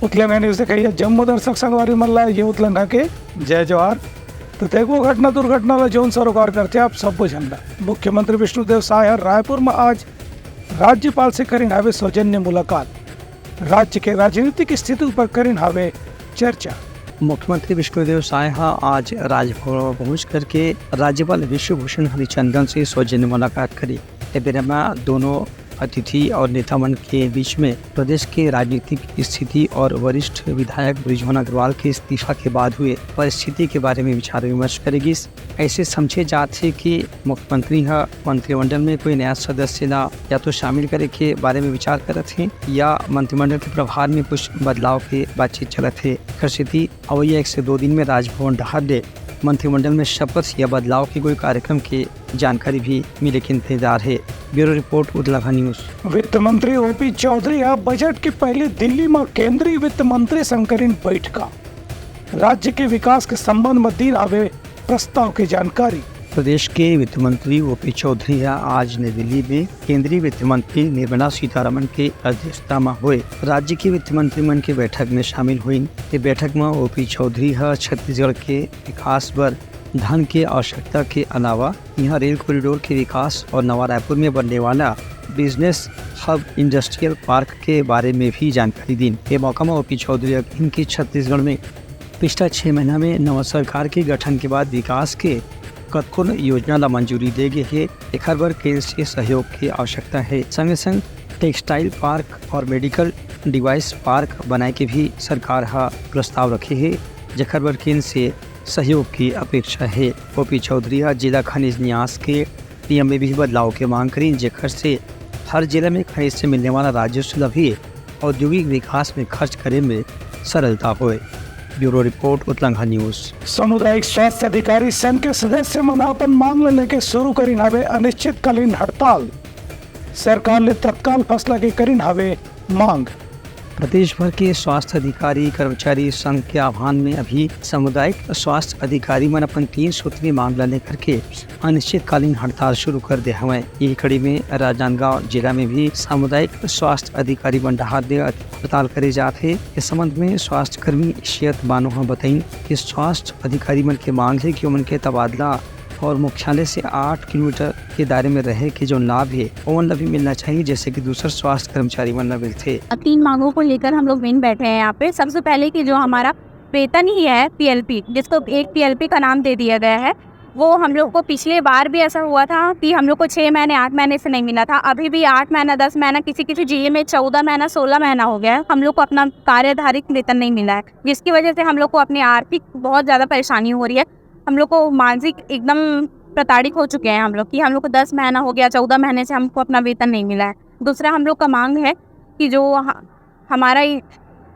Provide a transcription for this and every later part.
उतल्या उसे कही जम्मू दर्शक संघवारी मल्ला ये उतलंगा के जय जवाहर तो देखो घटना दुर्घटना जौन सरोकार करते आप सब झंडा। मुख्यमंत्री विष्णुदेव साय रायपुर में आज राज्यपाल से करीन हावे सौजन्य मुलाकात। राज्य के राजनीतिक स्थिति पर करीन हावे चर्चा। मुख्यमंत्री विष्णुदेव साय आज राजभवन पहुंच करके राज्यपाल विश्वभूषण हरिचंदन से सौजन्य मुलाकात करी। दोनों अतिथि और नेतामंडल के बीच में प्रदेश के राजनीतिक स्थिति और वरिष्ठ विधायक बृजमोहन अग्रवाल के इस्तीफा के बाद हुए परिस्थिति के बारे में विचार विमर्श करेगी। ऐसे समझे जाते कि मुख्यमंत्री मंत्रिमंडल में कोई नया सदस्य ना या तो शामिल करे के बारे में विचार करत हैं या मंत्रिमंडल के प्रभार में कुछ बदलाव के बातचीत चलत है। स्थिति अवैया 1 से 2 दिन में राजभवन ढहर दे मंत्रिमंडल में शपथ या बदलाव की कोई कार्यक्रम की जानकारी भी मिले के इंतजार है। ब्यूरो रिपोर्ट उदलाभा न्यूज। वित्त मंत्री ओपी चौधरी बजट के पहले दिल्ली में केंद्रीय वित्त मंत्री संकरीन बैठका। राज्य के विकास के संबंध में दी आवे प्रस्ताव की जानकारी। प्रदेश के वित्त मंत्री ओपी चौधरी आज नई दिल्ली में केंद्रीय वित्त मंत्री निर्मला सीतारमण के अध्यक्षता में हुए राज्य के वित्त मंत्रिमंडल की बैठक में शामिल हुई। इस बैठक में ओपी चौधरी छत्तीसगढ़ के विकास पर धन के आवश्यकता के अलावा यहाँ रेल कॉरिडोर के विकास और नवा रायपुर में बनने वाला बिजनेस हब इंडस्ट्रियल पार्क के बारे में भी जानकारी दी। ये मौका में ओपी चौधरी इनकी छत्तीसगढ़ में पिछला 6 महीना में नवा सरकार के गठन के बाद विकास के कतको योजना ला मंजूरी दे गई है। एक बार केंद्र से सहयोग की आवश्यकता है। संगे संग टेक्सटाइल पार्क और मेडिकल डिवाइस पार्क बनाए के भी सरकार प्रस्ताव रखे है, जखर बार केंद्र से सहयोग की अपेक्षा है। ओपी चौधरी जिला खनिज न्यास के नियम में भी बदलाव के मांग करी, जेकर से हर जिले में खनिज से मिलने वाला राजस्व भी औद्योगिक विकास में खर्च करे में सरलता होए। ब्यूरो रिपोर्ट उतलंघा न्यूज। सामुदायिक स्वास्थ्य अधिकारी संघ के सदस्य मनापन मांग लेके शुरू करीन हावे अनिश्चितकालीन हड़ताल। सरकार ने तत्काल फैसला के करीन हावे मांग। प्रदेश भर के स्वास्थ्य अधिकारी कर्मचारी संघ के आह्वान में अभी सामुदायिक स्वास्थ्य अधिकारी मन अपन 3 सूत्री मांग लेकर के अनिश्चितकालीन हड़ताल शुरू कर दे हुए। यही कड़ी में राजनांदगांव जिला में भी सामुदायिक स्वास्थ्य अधिकारी बंडहार दे हड़ताल करे जाते। इस संबंध में स्वास्थ्य कर्मी इशियत बानो बताई कि स्वास्थ्य अधिकारी मन के मांग है कि उनके के तबादला और मुख्यालय से 8 किलोमीटर के दायरे में रहे कि जो लाभ है वो भी मिलना चाहिए, जैसे कि दूसरे स्वास्थ्य कर्मचारी मन मिलते। 3 मांगों को लेकर हम लोग मेन बैठे हैं यहाँ पे। सबसे पहले कि जो हमारा वेतन ही है पीएलपी, जिसको एक पीएलपी का नाम दे दिया गया है, वो हम लोग को पिछले बार भी ऐसा हुआ था कि हम लोग को 6 महीने 8 महीने से नहीं मिला था। अभी भी 8 महीना 10 महीना किसी जीए में 14 महीना 16 महीना हो गया है, हम लोग को अपना कार्यधारित वेतन नहीं मिला है, जिसकी वजह से हम लोग को अपनी आर्थिक बहुत ज़्यादा परेशानी हो रही है। हम लोग को मानसिक एकदम प्रताड़ित हो चुके हैं हम लोग कि हम लोग को 10 महीना हो गया, 14 महीने से हमको अपना वेतन नहीं मिला है। दूसरा हम लोग का मांग है कि जो हमारा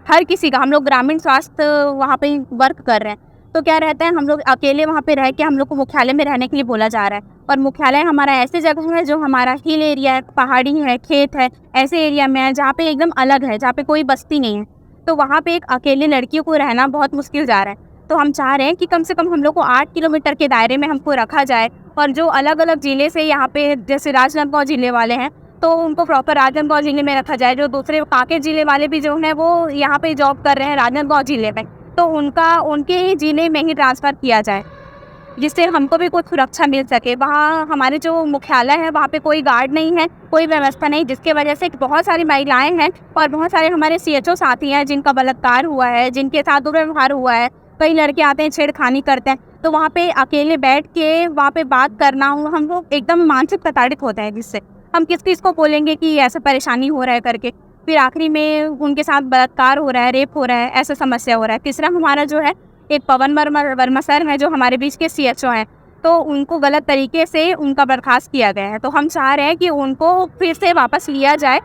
हर किसी का, हम लोग ग्रामीण स्वास्थ्य वहाँ पे वर्क कर रहे हैं, तो क्या रहता है हम लोग अकेले वहाँ पे रह के हम लोग को मुख्यालय में रहने के लिए बोला जा रहा है। और मुख्यालय हमारा ऐसे जगह है जो हमारा हिल एरिया है, पहाड़ी है, खेत है, ऐसे एरिया में है जहाँ पे एकदम अलग है, जहाँ पे कोई बस्ती नहीं है। तो वहाँ पे एक अकेले लड़कियों को रहना बहुत मुश्किल जा रहा है। तो हम चाह रहे हैं कि कम से कम हम लोग को 8 किलोमीटर के दायरे में हमको रखा जाए, और जो अलग अलग ज़िले से यहाँ पे जैसे राजनांदगांव ज़िले वाले हैं तो उनको प्रॉपर राजनांदगांव ज़िले में रखा जाए। जो दूसरे कांकेर ज़िले वाले भी जो हैं वो यहाँ पे जॉब कर रहे हैं राजनांदगांव ज़िले में, तो उनके ही ज़िले में ही ट्रांसफ़र किया जाए, जिससे हमको भी कुछ सुरक्षा मिल सके। वहाँ हमारे जो मुख्यालय है वहाँ पे कोई गार्ड नहीं है, कोई व्यवस्था नहीं, जिसके वजह से बहुत सारी महिलाएँ हैं और बहुत सारे हमारे CHO साथी हैं जिनका बलात्कार हुआ है, जिनके साथ दुर्व्यवहार हुआ है। कई लड़के आते हैं छेड़खानी करते हैं, तो वहाँ पे अकेले बैठ के वहाँ पे बात करना हम लोग एकदम मानसिक प्रताड़ित होते हैं, जिससे हम किस को बोलेंगे कि ऐसा परेशानी हो रहा है करके। फिर आखिरी में उनके साथ बलात्कार हो रहा है, रेप हो रहा है, ऐसा समस्या हो रहा है। तीसरा हमारा जो है एक पवन वर्मा सर हैं जो हमारे बीच के CHO हैं, तो उनको गलत तरीके से उनका बर्खास्त किया गया है। तो हम चाह रहे हैं कि उनको फिर से वापस लिया जाए,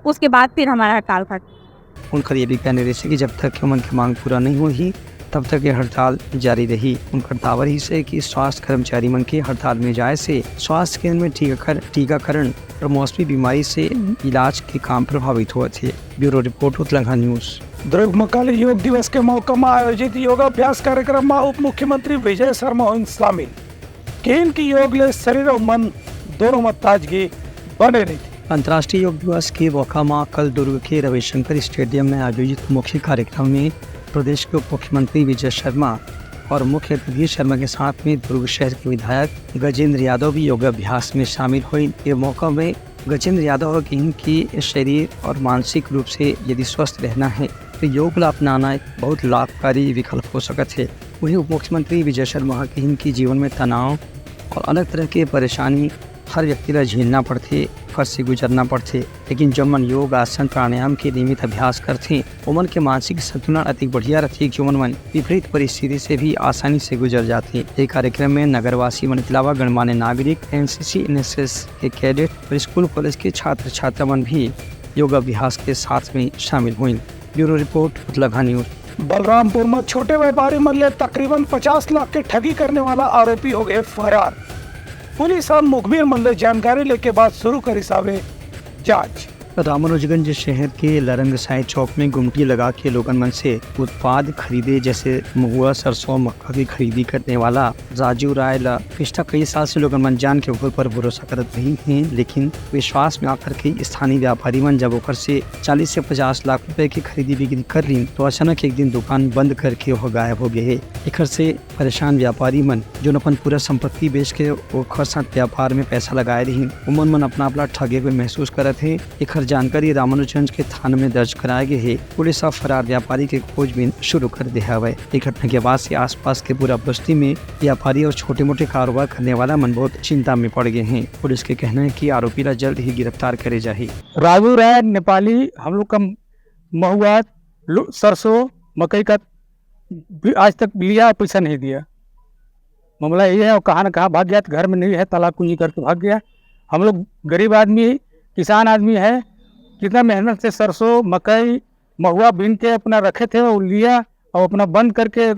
उसके बाद फिर हमारा हड़ताल खत्म। उनका ये भी कहने रहे कि जब तक उनकी मांग पूरा नहीं हुई तब तक ये हड़ताल जारी रही। उनका दावा ही से कि स्वास्थ्य कर्मचारी मन के हड़ताल में जाए से स्वास्थ्य केंद्र में टीकाकरण और मौसमी बीमारी से इलाज के काम प्रभावित हुए थे। ब्यूरो रिपोर्ट उतलंघा न्यूज। दुर्गमकाल योग दिवस के मौके में आयोजित योगाभ्यास कार्यक्रम में उप मुख्यमंत्री विजय शर्मा हुई शामिल। केन की योग ले शरीर और मन दोनों में ताजगी बने रही थी। अंतर्राष्ट्रीय योग दिवस के मौका में कल दुर्ग के रविशंकर स्टेडियम में आयोजित मुख्य कार्यक्रम में प्रदेश के उप मुख्यमंत्री विजय शर्मा और मुख्य अतिथि शर्मा के साथ में दुर्ग शहर के विधायक गजेंद्र यादव भी योगाभ्यास में शामिल हुए। ये मौका में गजेंद्र यादव की शरीर और मानसिक रूप से यदि स्वस्थ रहना है तो योग अपनाना एक बहुत लाभकारी विकल्प हो सकता है। वहीं उप मुख्यमंत्री विजय शर्मा की जीवन में तनाव और अलग तरह के परेशानी हर व्यक्ति का झेलना पड़ते, फर्ज से गुजरना पड़ते, लेकिन जब मन योग आसन प्राणायाम के नियमित अभ्यास करते उमन के मानसिक संतुलन अति बढ़िया रहती जो मन विपरीत परिस्थिति से भी आसानी से गुजर जाते। एक कार्यक्रम में नगरवासी मन के अलावा गणमान्य नागरिक, एनसीसी एनएसएस के कैडेट और स्कूल कॉलेज के छात्र छात्रा मन भी योगाभ्यास के साथ में शामिल हुए। Bureau report Uttarakhand news. Balrampur में छोटे व्यापारी मल्ले तकरीबन 50 लाख के ठगी करने वाला आरोपी हो गए फरार। पुलिस और मुखबिर मल्ले जानकारी लेके बाद शुरू करी सावे जांच। रामानुजगंज शहर के लरंगसाई चौक में गुमटी लगा के लोगन मन से उत्पाद खरीदे जैसे महुआ, सरसों, मक्का की खरीदी करने वाला राजू राय पिछला कई साल से लोगन मन जान के ऊपर भरोसा करत रही हैं, लेकिन विश्वास में आकर के स्थानीय व्यापारी मन जब ओकर से 40 से 50 लाख रुपए की खरीदी बिक्री कर ली तो अचानक एक दिन दुकान बंद करके वो गायब हो गए। एक से परेशान व्यापारी मन जो अपन पूरा संपत्ति बेच के ओकर साथ व्यापार में पैसा लगाए रही उमन मन अपना ठगे हुए महसूस करत है। एक जानकारी रामानुजगंज के थाने में दर्ज कराए गए है। पुलिस अब फरार व्यापारी के खोजबीन शुरू कर दिया है। एक घटना के बाद से आसपास के पूरा बस्ती में व्यापारी और छोटे मोटे कारोबार करने वाला मन बहुत चिंता में पड़ गए हैं। पुलिस के कहना है कि आरोपी ला जल्द ही गिरफ्तार करे जाए। राजू राय नेपाली हम लोग का महुआ, सरसों, मकई का आज तक लिया, पैसा नहीं दिया। मामला ये है और कहाँ न कहाँ भाग गया, घर में नहीं है, ताला कुंजी करके भाग गया। हम लोग गरीब आदमी, किसान आदमी है, कितना मेहनत से सरसों, मकई, महुआ बीन के अपना रखे थे और लिया और अपना बंद करके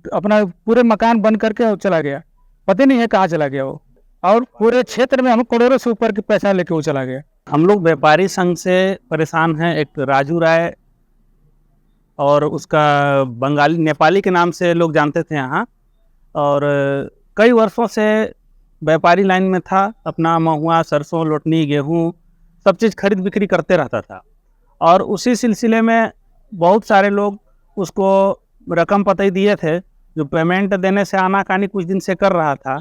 अपना पूरे मकान बंद करके और चला गया। पता नहीं है कहाँ चला गया वो, और पूरे क्षेत्र में हम करोड़ों से ऊपर के पैसा लेके वो चला गया। हम लोग व्यापारी संघ से परेशान हैं। एक राजू राय और उसका बंगाली नेपाली के नाम से लोग जानते थे यहाँ, और कई वर्षों से व्यापारी लाइन में था। अपना महुआ, सरसों, लोटनी, गेहूँ सब चीज़ खरीद बिक्री करते रहता था, और उसी सिलसिले में बहुत सारे लोग उसको रकम पता ही दिए थे, जो पेमेंट देने से आनाकानी कुछ दिन से कर रहा था,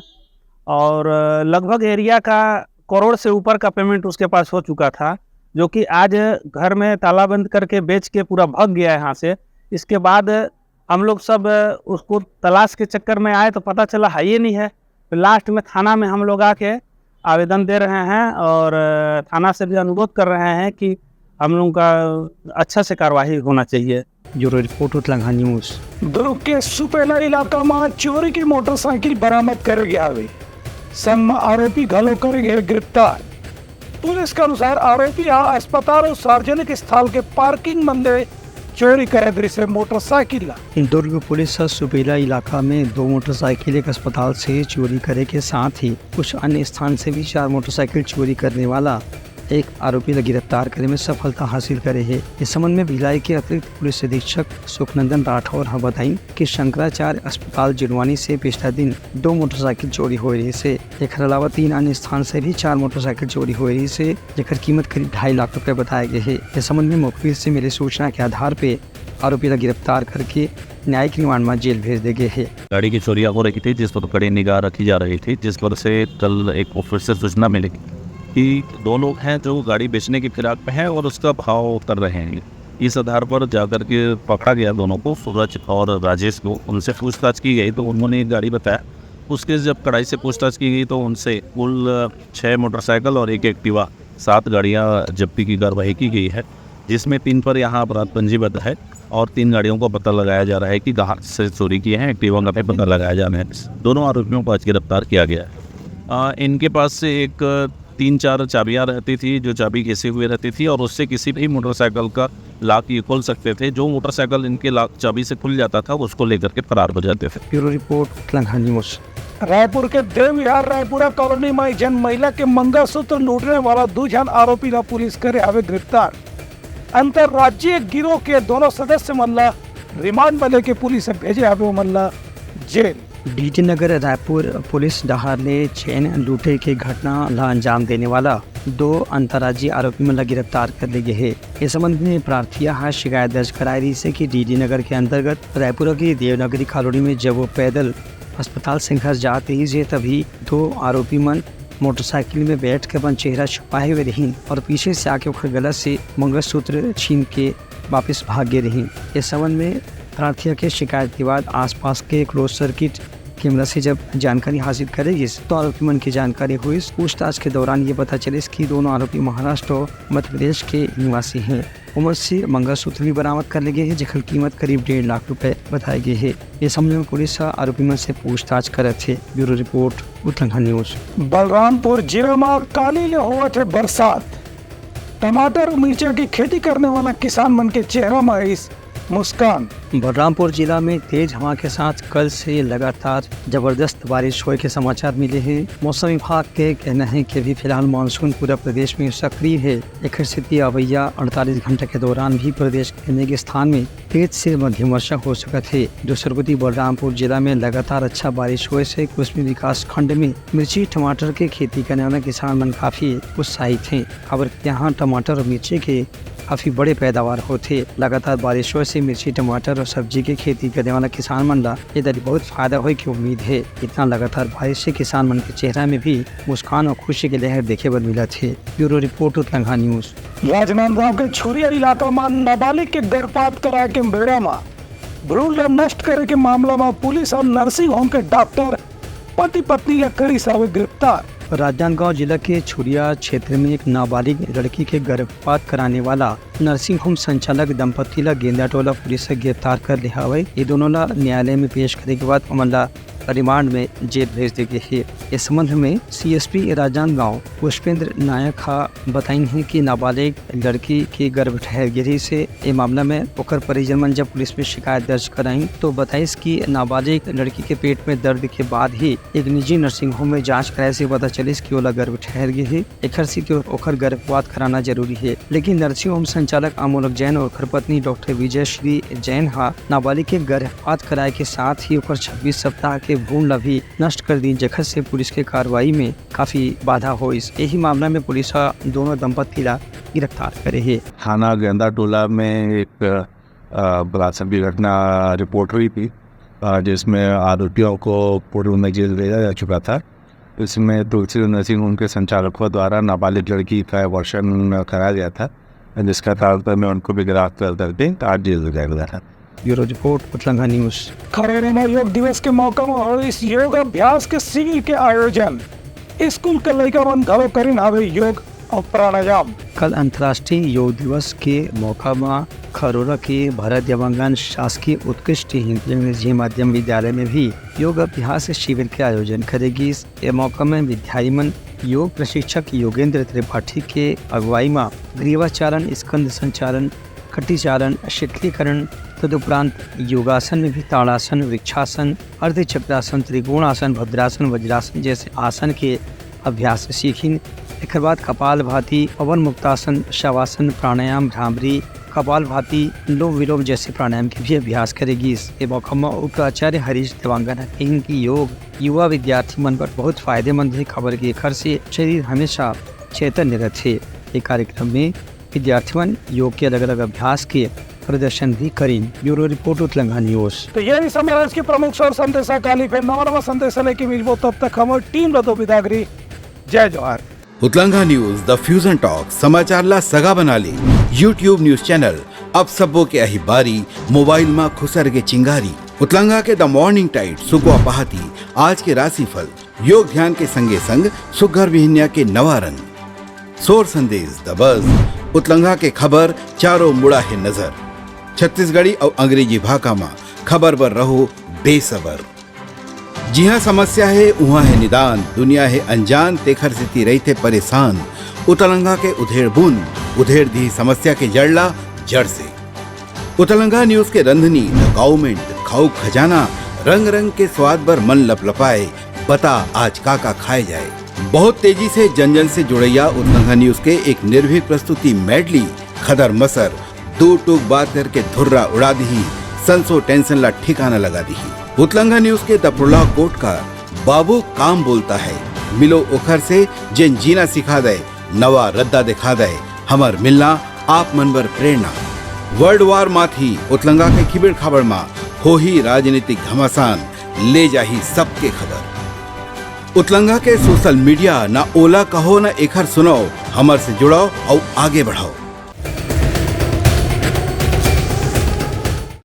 और लगभग एरिया का करोड़ से ऊपर का पेमेंट उसके पास हो चुका था, जो कि आज घर में ताला बंद करके बेच के पूरा भाग गया यहाँ से। इसके बाद हम लोग सब उसको तलाश के चक्कर में आए तो पता चला है ये नहीं है। तो लास्ट में थाना में हम लोग आके आवेदन दे रहे हैं और थाना से भी अनुरोध कर रहे हैं कि हम लोगों का अच्छा से कार्रवाई होना चाहिए। Bureau report Uttarakhand news. Durg के सुपेला इलाका में चोरी की मोटरसाइकिल बरामद कर गया है। संग में आरोपी घलो कर गए गिरफ्तार। पुलिस के अनुसार आरोपी यहाँ अस्पताल और सार्वजनिक स्थल के पार्किंग मंदिर चोरी करे दृश्य मोटरसाइकिल। दुर्ग पुलिस सुपेला इलाका में 2 मोटरसाइकिल एक अस्पताल से चोरी करे के साथ ही कुछ अन्य स्थान से भी 4 मोटरसाइकिल चोरी करने वाला एक आरोपी को गिरफ्तार करने में सफलता हासिल करे है। इस संबंध में भिलाई के अतिरिक्त पुलिस अधीक्षक सुखनंदन राठौर ने बताई कि शंकराचार्य अस्पताल जिरवानी से पिछला दिन 2 मोटरसाइकिल चोरी हो रही से। एक अलावा 3 अन्य स्थान से भी 4 मोटरसाइकिल चोरी हो रही से, जेकर कीमत करीब 2.5 लाख रुपए बताए गए है। इस संबंध में मुखबिर से मिली सूचना के आधार पे आरोपी को गिरफ्तार करके न्यायिक रिमांड में जेल भेज दिए गए है। गाड़ी की चोरियां हो रही थी, जिस पर कड़ी निगाह रखी जा रही थी, जिस पर से कल एक ऑफिसर सूचना मिली कि 2 लोग हैं जो गाड़ी बेचने की फिराक में हैं और उसका भाव कर रहे हैं। इस आधार पर जाकर के पकड़ा गया दोनों को, सूरज और राजेश को। उनसे पूछताछ की गई तो उन्होंने एक गाड़ी बताया। उसके जब कड़ाई से पूछताछ की गई तो उनसे कुल 6 मोटरसाइकिल और 1 एक्टिवा 7 गाड़ियां जब्ती की कार्रवाई की गई है, जिसमें 3 पर यहाँ अपराध पंजीबद्ध है और 3 गाड़ियों का पता लगाया जा रहा है कि कहाँ से चोरी किए हैं। एक्टिवा का भी पता लगाया जा रहा है। दोनों आरोपियों को आज गिरफ्तार किया गया है। इनके पास से एक 3-4 चाबियाँ रहती थी, जो चाबी घिसी हुई रहती थी, और उससे किसी भी मोटरसाइकिल का लॉक ये खोल सकते थे। जो मोटरसाइकिल इनके लॉक चाबी से खुल जाता था उसको लेकर के फरार हो जाते थे। Bureau report Uttarakhand news. Raipur के देवविहार रायपुरा कॉलोनी में जन महिला के मंगलसूत्र लूटने वाला 2 जन आरोपी ने पुलिस करे हवे गिरफ्तार। अंतरराज्यीय गिरोह के दोनों सदस्य मल्ला रिमांड में लेके पुलिस भेजे हवे मल्ला जेल। डीटी नगर रायपुर पुलिस डहार ने चैन लूटे की घटना ला अंजाम देने वाला 2 अंतर्राज्यीय आरोपी मला गिरफ्तार कर लिए है। इस संबंध में प्रार्थिया हाँ शिकायत दर्ज कराई रही से कि डीडी नगर के अंतर्गत रायपुर की देवनगरी कॉलोनी में जब वो पैदल अस्पताल से घर जाते ही जे तभी 2 आरोपी मन मोटरसाइकिल में बैठ के अपन चेहरा छुपाए हुए रही और पीछे से आके उखर गला से मंगलसूत्र छीन के वापस भागे रही। इस संबंध में प्रार्थिया के शिकायत के बाद आसपास के क्लोज सर्किट कैमरा से जब जानकारी हासिल करेगी तो आरोपी मन की जानकारी हुई। पूछताछ के दौरान ये पता चले कि दोनों आरोपी महाराष्ट्र और मध्य प्रदेश के निवासी हैं। उमर से मंगलसूत्र भी बरामद कर लिए गए हैं जिसकी कीमत करीब 1.5 लाख रुपए बताई गई है। इस मामले में पुलिस आरोपी मन से पूछताछ कर रहे थे। Bureau report Uttarakhand news. Balrampur जिले में काली हुआ थे बरसात, टमाटर और मिर्चा की खेती करने वाला किसान मन के चेहरा में इस मुस्कान। बलरामपुर जिला में तेज हवा के साथ कल से लगातार जबरदस्त बारिश होने के समाचार मिले हैं। मौसम विभाग के कहना है कि अभी फिलहाल मानसून पूरा प्रदेश में सक्रिय है। एक स्थिति अवैया 48 घंटे के दौरान भी प्रदेश के अनेक स्थान में तेज से मध्यम वर्षा हो सका थे। दूसरी ओर बलरामपुर जिला में लगातार अच्छा बारिश हुए से कुसमी विकास खंड में मिर्ची टमाटर के खेती करने वाले किसान मन काफी उत्साहित हैं। खबर यहाँ टमाटर और मिर्ची के काफी बड़े पैदावार होते। लगातार बारिशों से मिर्ची टमाटर और सब्जी की खेती करने वाला किसान मन ला इधर बहुत फायदा हो की उम्मीद है। इतना लगातार बारिश से किसान मन के चेहरा में भी मुस्कान और खुशी के लहर देखे पर मिला थे। Bureau report Uttarakhand news. Rajnandgaon के छुरिया इलाका में नाबालिग के गर्भपात कराए के बेड़ा में भ्रूण नष्ट करे के मामला में पुलिस और नर्सिंग होम के डॉक्टर पति पत्नी या कड़ी साहब गिरफ्तार। राजनांदगांव जिला के छुरिया क्षेत्र में एक नाबालिग लड़की के गर्भपात कराने वाला नर्सिंग होम संचालक दंपति ला गेंदा टोला पुलिस से गिरफ्तार कर लिया है। ये दोनों ला न्यायालय में पेश करने के बाद मामला रिमांड में जेल भेज दी गई है। इस संबंध में सीएसपी राजनांदगांव पुष्पेंद्र नायक बताई है कि नाबालिग लड़की की गर्भ ठहर गिरी से ये मामला में ओकर परिजन मन जब पुलिस में शिकायत दर्ज कराई तो बताइस कि नाबालिग लड़की के पेट में दर्द के बाद ही एक निजी नर्सिंग होम में जांच कराए से पता चलिस कि ओला गर्भ ठहर गई है। एक से ओकर गर्भपात कराना जरूरी है, लेकिन नर्सिंग होम संचालक अमोलक जैन और ओकर पत्नी डॉक्टर विजय श्री जैन नाबालिग के गर्भपात कराए के साथ ही ओकर 26 सप्ताह के भ्रूण ला भी नष्ट कर दी, जखत से पुलिस के कार्रवाई में काफी बाधा हो। यही मामला में पुलिस दोनों दंपति ला गिरफ्तार करे है। थाना गेंदा टोला में एक बलात्कार की घटना रिपोर्ट हुई थी जिसमें आरोपियों को पूर्व में जेल भेजा जा चुका था। इसमें तुलसी नर्सिंग होम के संचालकों द्वारा नाबालिग लड़की का अबॉर्शन कराया गया था, जिसका तारतम्य में उनको भी गिरफ्तार करके आज जेल भेजा गया था। Bureau report Uttarakhand news. Kharauli में योग दिवस के मौका में और इस योग अभ्यास के शिविर के आयोजन स्कूल के लड़का मन घरों करीन आवे योग और प्राणायाम। कल अंतर्राष्ट्रीय योग दिवस के मौका में खरोरा के भरत देवांगन शासकीय उत्कृष्ट हिंदी अंग्रेजी माध्यम विद्यालय में भी योग अभ्यास शिविर के आयोजन करेगी। इस मौका में विद्यार्थी मन योग प्रशिक्षक योगेंद्र त्रिपाठी के अगुवाई में ग्रीवाचारण, स्कंद संचालन, कटिचारण, शीतलीकरण तदुपरांत योगासन में भी ताड़ासन, वृक्षासन, अर्धचक्रासन, त्रिकोणासन, भद्रासन, वज्रासन जैसे आसन के अभ्यास सीखी। एक बाद कपाल भाती, पवन मुक्तासन, शवासन, प्राणायाम, भ्रामरी, कपाल भाती, अनुलोम विलोम जैसे प्राणायाम के भी अभ्यास करेगी। इस मौका में उपाचार्य हरीश देवांगन की योग युवा विद्यार्थी मन पर बहुत फायदेमंद है। खबर के घर से शरीर हमेशा चैतन्य रहते। ये कार्यक्रम में विद्यार्थी योग के अलग अलग अभ्यास के प्रदर्शन भी करें। Bureau report Uttarakhand news. तो यही समाज के प्रमुख स्वर संदेशा काली फिर नवा संदेश लेके मिलबो, तब तक हमारी टीम रतो विदागरी। जय Jawahar. Uttarakhand news the fusion talk समाचार ला सगा बना ली। यूट्यूब न्यूज चैनल अब सबो के अही बारी मोबाइल में खुसर के चिंगारी। उत्तराखंड के द मॉर्निंग टाइट सुगवा पहाती आज के राशिफल योग ध्यान के संगे संग सुघर विहिन्या के नवारन सोर संदेश द बज उत्तराखंड के खबर चारों मुड़ा है नजर। छत्तीसगढ़ी और अंग्रेजी भाषा में खबर पर रहो बेसबर। जी हाँ, समस्या है वहाँ है निदान, दुनिया है अनजान तेखर स्थिति रही थे परेशान। उत्तराखंड के उधेड़ बूंद उधेड़ दी समस्या के जड़ला जड़ से। उत्तराखंड न्यूज के रंधनी गवर्नमेंट खाऊ खजाना रंग रंग के स्वाद पर मन लपलपाए। बता आज का खाए जाए। बहुत तेजी से जन जन से जुड़ैया उत्तराखंड न्यूज के एक निर्भीक प्रस्तुति मेडली खदर मसर दो टूक बात करके धुर्रा उड़ा दी, संसो टेंशन ला ठिकाना लगा दी। उतलंगा न्यूज के द प्रोलॉग कोट का बाबू काम बोलता है, मिलो उखर से जिन जीना सिखा दे, नवा रद्दा दिखा दे, हमर मिलना आप मनबर प्रेरणा। वर्ल्ड वार माथी उतलंगा के खिबड़ खबर मा हो ही राजनीतिक घमासान, ले जाही सबके खबर। उतलंगा के सोशल मीडिया ना ओला कहो ना एखर सुनाओ, हमर से जुड़ाओ और आगे बढ़ाओ।